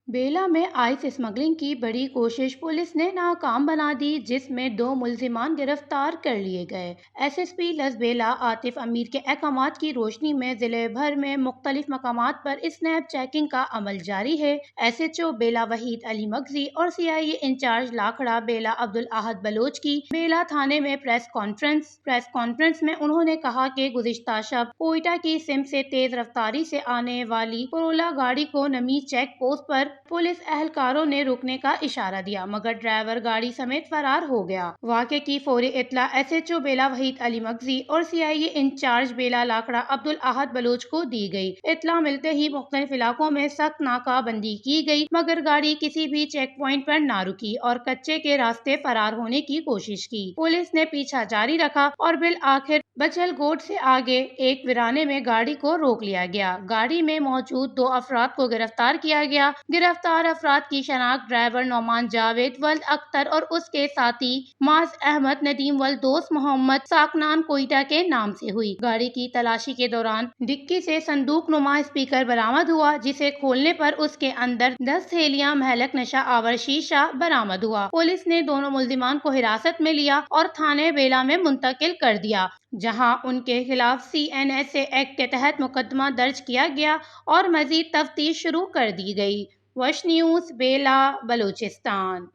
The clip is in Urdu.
بیلا میں آئس اسمگلنگ کی بڑی کوشش پولیس نے ناکام بنا دی، جس میں 2 ملزمان گرفتار کر لیے گئے۔ ایس ایس پی لسبیلا عاطف امیر کے احکامات کی روشنی میں ضلع بھر میں مختلف مقامات پر اسنیپ چیکنگ کا عمل جاری ہے۔ ایس ایچ او بیلا وحید علی مغزی اور سی آئی اے انچارج لاکھڑا بیلا عبدالاحد بلوچ کی بیلا تھانے میں پریس کانفرنس میں انہوں نے کہا کہ گزشتہ شب کوئٹہ کی سمت سے تیز رفتاری سے آنے والی کرولا گاڑی کو نمی چیک پوسٹ پر پولیس اہلکاروں نے روکنے کا اشارہ دیا، مگر ڈرائیور گاڑی سمیت فرار ہو گیا۔ واقعے کی فوری اطلاع ایس ایچ او بیلا وحید علی مغزی اور سی آئی اے انچارج بیلا لاکھڑا عبدالاحد بلوچ کو دی گئی۔ اطلاع ملتے ہی مختلف علاقوں میں سخت ناکہ بندی کی گئی، مگر گاڑی کسی بھی چیک پوائنٹ پر نہ رکی اور کچے کے راستے فرار ہونے کی کوشش کی۔ پولیس نے پیچھا جاری رکھا اور بالآخر بچل گوٹ سے آگے ایک ویرانے میں گاڑی کو روک لیا گیا۔ گاڑی میں موجود 2 افراد کو گرفتار کیا گیا۔ گرفتار افراد کی شناخت ڈرائیور نعمان جاوید ولد اختر اور اس کے ساتھی معاذ احمد ندیم ولد دوست محمد ساکنان کوئٹہ کے نام سے ہوئی۔ گاڑی کی تلاشی کے دوران ڈکی سے صندوق نما اسپیکر برآمد ہوا، جسے کھولنے پر اس کے اندر 10 تھیلیاں مہلک نشہ آور شیشہ برآمد ہوا۔ پولیس نے دونوں ملزمان کو حراست میں لیا اور تھانے بیلا میں منتقل کر دیا، جہاں ان کے خلاف سی این ایس اے ایکٹ کے تحت مقدمہ درج کیا گیا اور مزید تفتیش شروع کر دی گئی۔ وش نیوز، بیلا، بلوچستان۔